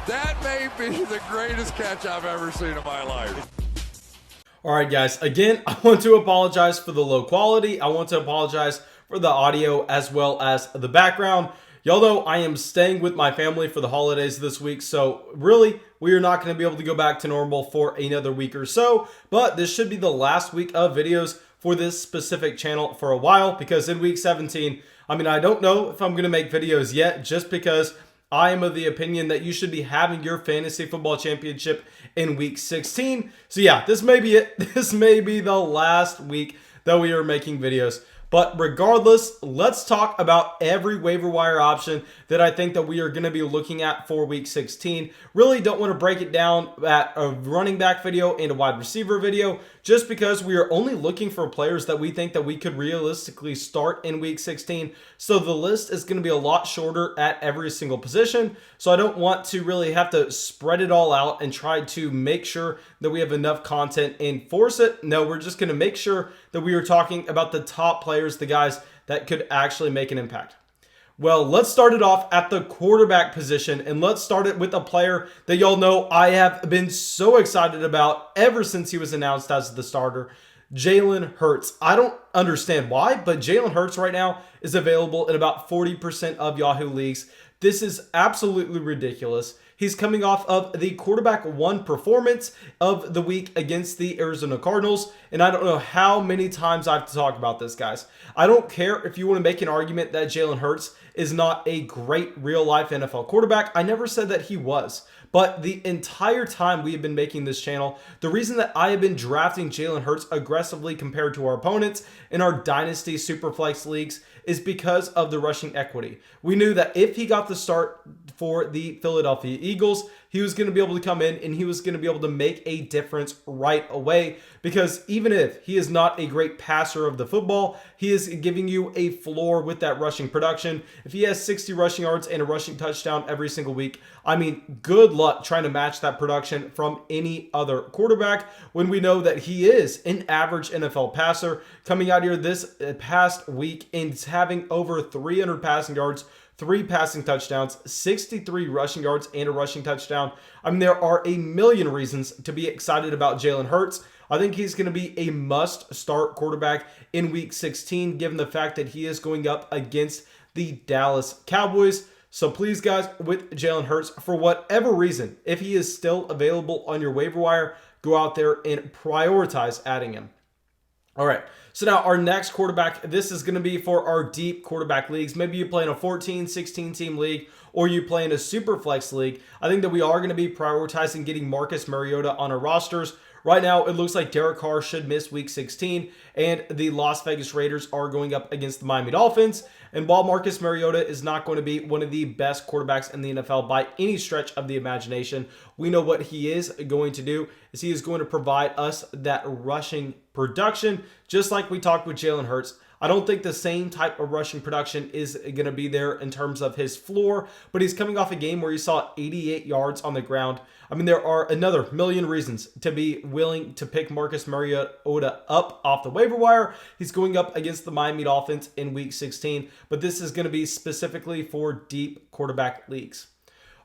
That may be the greatest catch I've ever seen in my life. All right, guys. Again, I want to apologize for the low quality. I want to apologize for the audio as well as the background. Y'all know I am staying with my family for the holidays this week, so really, we are not going to be able to go back to normal for another week or so, but this should be the last week of videos for this specific channel for a while, because in week 17, I don't know if I'm going to make videos yet, just because I am of the opinion that you should be having your fantasy football championship in week 16. So yeah, this may be it. This may be the last week that we are making videos. But regardless, let's talk about every waiver wire option that I think that we are going to be looking at for week 16. Really don't want to break it down at a running back video and a wide receiver video, just because we are only looking for players that we think that we could realistically start in week 16. So the list is going to be a lot shorter at every single position. So I don't want to really have to spread it all out and try to make sure that we have enough content and force it. No, we're just going to make sure that we are talking about the top players, the guys that could actually make an impact. Well, let's start it off at the quarterback position, and let's start it with a player that y'all know I have been so excited about ever since he was announced as the starter, Jalen Hurts. I don't understand why, but Jalen Hurts right now is available in about 40% of Yahoo leagues. This is absolutely ridiculous. He's coming off of the quarterback one performance of the week against the Arizona Cardinals. And I don't know how many times I have to talk about this, guys. I don't care if you want to make an argument that Jalen Hurts is not a great real-life NFL quarterback. I never said that he was. But the entire time we have been making this channel, the reason that I have been drafting Jalen Hurts aggressively compared to our opponents in our Dynasty Superflex leagues is because of the rushing equity. We knew that if he got the start for the Philadelphia Eagles, he was going to be able to come in and he was going to be able to make a difference right away, because even if he is not a great passer of the football, he is giving you a floor with that rushing production. If he has 60 rushing yards and a rushing touchdown every single week, good luck trying to match that production from any other quarterback, when we know that he is an average NFL passer coming out here this past week and having over 300 passing yards, 3 passing touchdowns, 63 rushing yards, and a rushing touchdown. There are a million reasons to be excited about Jalen Hurts. I think he's going to be a must-start quarterback in Week 16, given the fact that he is going up against the Dallas Cowboys. So please, guys, with Jalen Hurts, for whatever reason, if he is still available on your waiver wire, go out there and prioritize adding him. All right, so now our next quarterback, this is going to be for our deep quarterback leagues. Maybe you play in a 14, 16 team league, or you play in a super flex league. I think that we are going to be prioritizing getting Marcus Mariota on our rosters. Right now, it looks like Derek Carr should miss week 16, and the Las Vegas Raiders are going up against the Miami Dolphins. And while Marcus Mariota is not going to be one of the best quarterbacks in the NFL by any stretch of the imagination, we know what he is going to do is he is going to provide us that rushing production, just like we talked with Jalen Hurts. I don't think the same type of rushing production is going to be there in terms of his floor, but he's coming off a game where he saw 88 yards on the ground. There are another million reasons to be willing to pick Marcus Mariota up off the waiver wire. He's going up against the Miami Dolphins in week 16, but this is going to be specifically for deep quarterback leagues.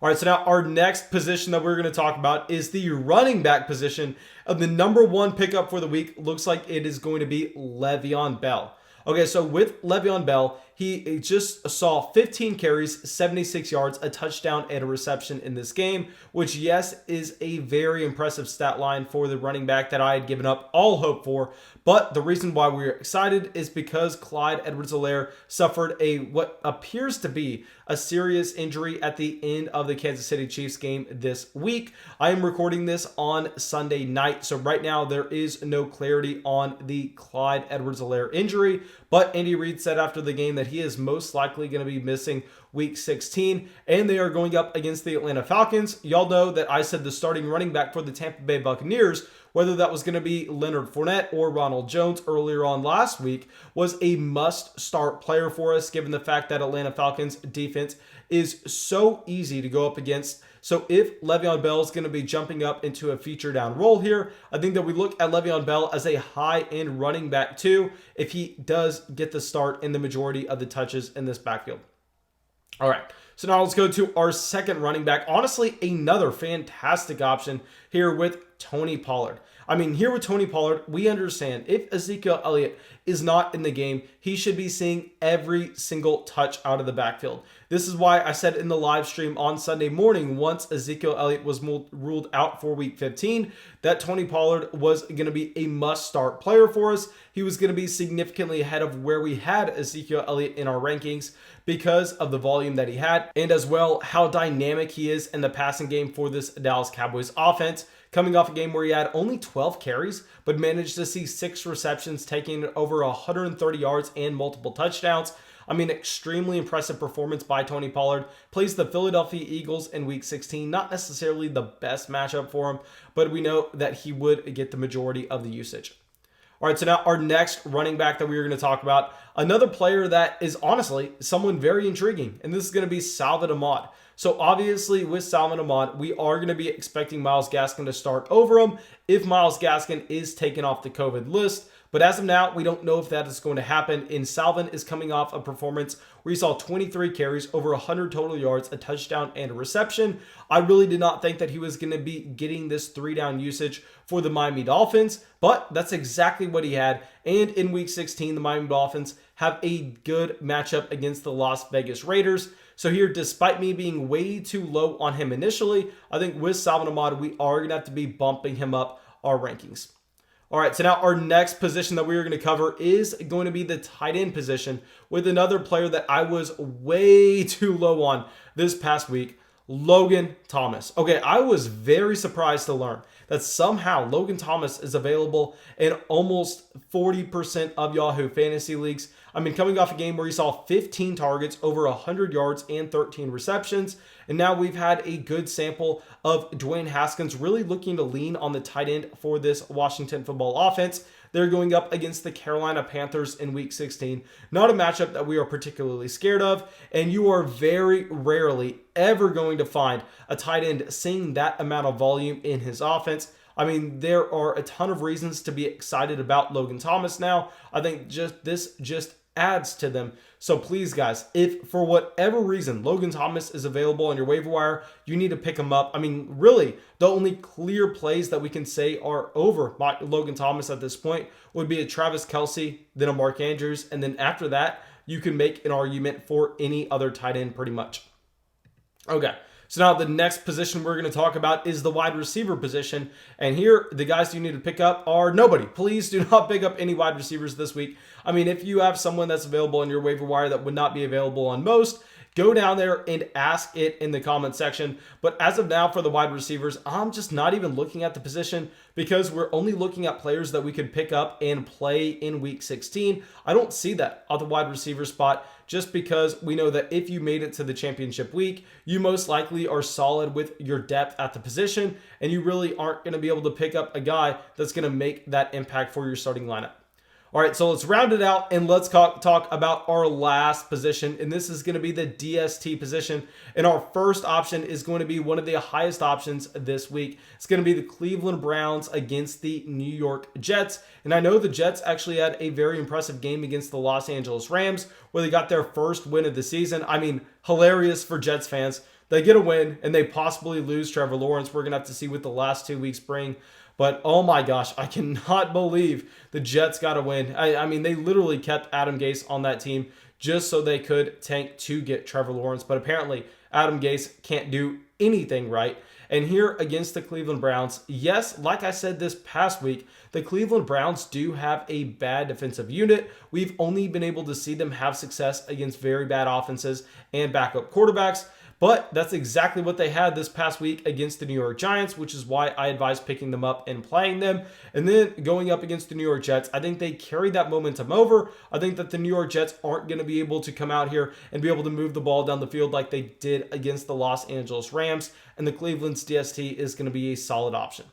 All right, so now our next position that we're going to talk about is the running back position. The number one pickup for the week looks like it is going to be Le'Veon Bell. Okay, so with Le'Veon Bell, he just saw 15 carries, 76 yards, a touchdown, and a reception in this game, which, yes, is a very impressive stat line for the running back that I had given up all hope for. But the reason why we're excited is because Clyde Edwards-Helaire suffered what appears to be a serious injury at the end of the Kansas City Chiefs game this week. I am recording this on Sunday night, so right now there is no clarity on the Clyde Edwards-Helaire injury. But Andy Reid said after the game that he is most likely going to be missing week 16, and they are going up against the Atlanta Falcons. Y'all know that I said the starting running back for the Tampa Bay Buccaneers, whether that was going to be Leonard Fournette or Ronald Jones earlier on last week, was a must-start player for us, given the fact that Atlanta Falcons defense is so easy to go up against. So if Le'Veon Bell is going to be jumping up into a feature down role here, I think that we look at Le'Veon Bell as a high-end running back too, if he does get the start in the majority of the touches in this backfield. All right, so now let's go to our second running back. Honestly, another fantastic option here with Tony Pollard. I mean, here with Tony Pollard, we understand if Ezekiel Elliott is not in the game, he should be seeing every single touch out of the backfield. This is why I said in the live stream on Sunday morning, once Ezekiel Elliott was ruled out for week 15, that Tony Pollard was going to be a must-start player for us. He was going to be significantly ahead of where we had Ezekiel Elliott in our rankings because of the volume that he had, and as well how dynamic he is in the passing game for this Dallas Cowboys offense. Coming off a game where he had only 12 carries, but managed to see 6 receptions, taking over 130 yards and multiple touchdowns. I mean, extremely impressive performance by Tony Pollard. Plays the Philadelphia Eagles in week 16. Not necessarily the best matchup for him, but we know that he would get the majority of the usage. All right, so now our next running back that we are going to talk about, another player that is honestly someone very intriguing, and this is going to be Salvon Ahmed. So obviously with Salvon Ahmed, we are going to be expecting Myles Gaskin to start over him if Myles Gaskin is taken off the COVID list. But as of now, we don't know if that is going to happen. And Salvon is coming off a performance where he saw 23 carries, over 100 total yards, a touchdown, and a reception. I really did not think that he was going to be getting this 3-down usage for the Miami Dolphins, but that's exactly what he had. And in week 16, the Miami Dolphins have a good matchup against the Las Vegas Raiders. So here, despite me being way too low on him initially, I think with Salvon Ahmed, we are going to have to be bumping him up our rankings. All right, so now our next position that we are going to cover is going to be the tight end position with another player that I was way too low on this past week, Logan Thomas. Okay, I was very surprised to learn that somehow Logan Thomas is available in almost 40% of Yahoo fantasy leagues. I mean, coming off a game where he saw 15 targets, over 100 yards, and 13 receptions. And now we've had a good sample of Dwayne Haskins really looking to lean on the tight end for this Washington football offense. They're going up against the Carolina Panthers in week 16. Not a matchup that we are particularly scared of. And you are very rarely ever going to find a tight end seeing that amount of volume in his offense. I mean, there are a ton of reasons to be excited about Logan Thomas now. I think this adds to them. So please, guys, if for whatever reason Logan Thomas is available on your waiver wire, you need to pick him up. I mean, really, the only clear plays that we can say are over Logan Thomas at this point would be a Travis Kelce, then a Mark Andrews, and then after that, you can make an argument for any other tight end pretty much. Okay. So now the next position we're going to talk about is the wide receiver position. And here, the guys you need to pick up are nobody. Please do not pick up any wide receivers this week. I mean, if you have someone that's available on your waiver wire that would not be available on most, go down there and ask it in the comment section. But as of now, for the wide receivers, I'm just not even looking at the position because we're only looking at players that we could pick up and play in week 16. I don't see that at the wide receiver spot just because we know that if you made it to the championship week, you most likely are solid with your depth at the position, and you really aren't going to be able to pick up a guy that's going to make that impact for your starting lineup. All right, so let's round it out and let's talk about our last position, and this is going to be the DST position. And our first option is going to be one of the highest options this week. It's going to be the Cleveland Browns against the New York Jets. And I know the Jets actually had a very impressive game against the Los Angeles Rams where they got their first win of the season. I mean, hilarious for Jets fans. They get a win and they possibly lose Trevor Lawrence. We're going to have to see what the last 2 weeks bring. But oh my gosh, I cannot believe the Jets got a win. I mean, they literally kept Adam Gase on that team just so they could tank to get Trevor Lawrence. But apparently, Adam Gase can't do anything right. And here against the Cleveland Browns, yes, like I said this past week, the Cleveland Browns do have a bad defensive unit. We've only been able to see them have success against very bad offenses and backup quarterbacks. But that's exactly what they had this past week against the New York Giants, which is why I advise picking them up and playing them. And then going up against the New York Jets, I think they carried that momentum over. I think that the New York Jets aren't going to be able to come out here and be able to move the ball down the field like they did against the Los Angeles Rams. And the Cleveland's DST is going to be a solid option.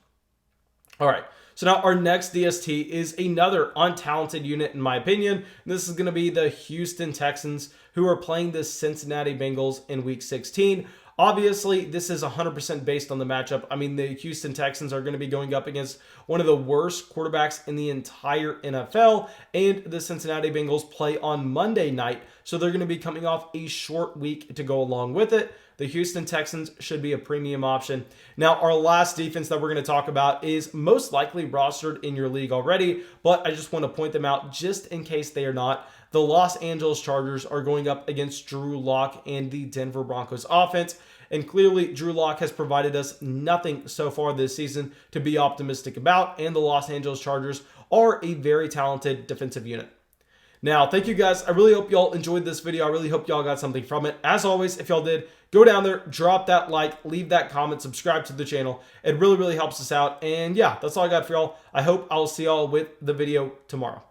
All right. So now our next DST is another untalented unit in my opinion. And this is going to be the Houston Texans, who are playing the Cincinnati Bengals in week 16. Obviously, this is 100% based on the matchup. I mean, the Houston Texans are going to be going up against one of the worst quarterbacks in the entire NFL, and the Cincinnati Bengals play on Monday night. so they're going to be coming off a short week to go along with it. The Houston Texans should be a premium option. Now, our last defense that we're going to talk about is most likely rostered in your league already, but I just want to point them out just in case they are not. The Los Angeles Chargers are going up against Drew Lock and the Denver Broncos offense. And clearly, Drew Lock has provided us nothing so far this season to be optimistic about, and the Los Angeles Chargers are a very talented defensive unit. Now, thank you guys. I really hope y'all enjoyed this video. I really hope y'all got something from it. As always, if y'all did, go down there, drop that like, leave that comment, subscribe to the channel. It really, really helps us out. And yeah, that's all I got for y'all. I hope I'll see y'all with the video tomorrow.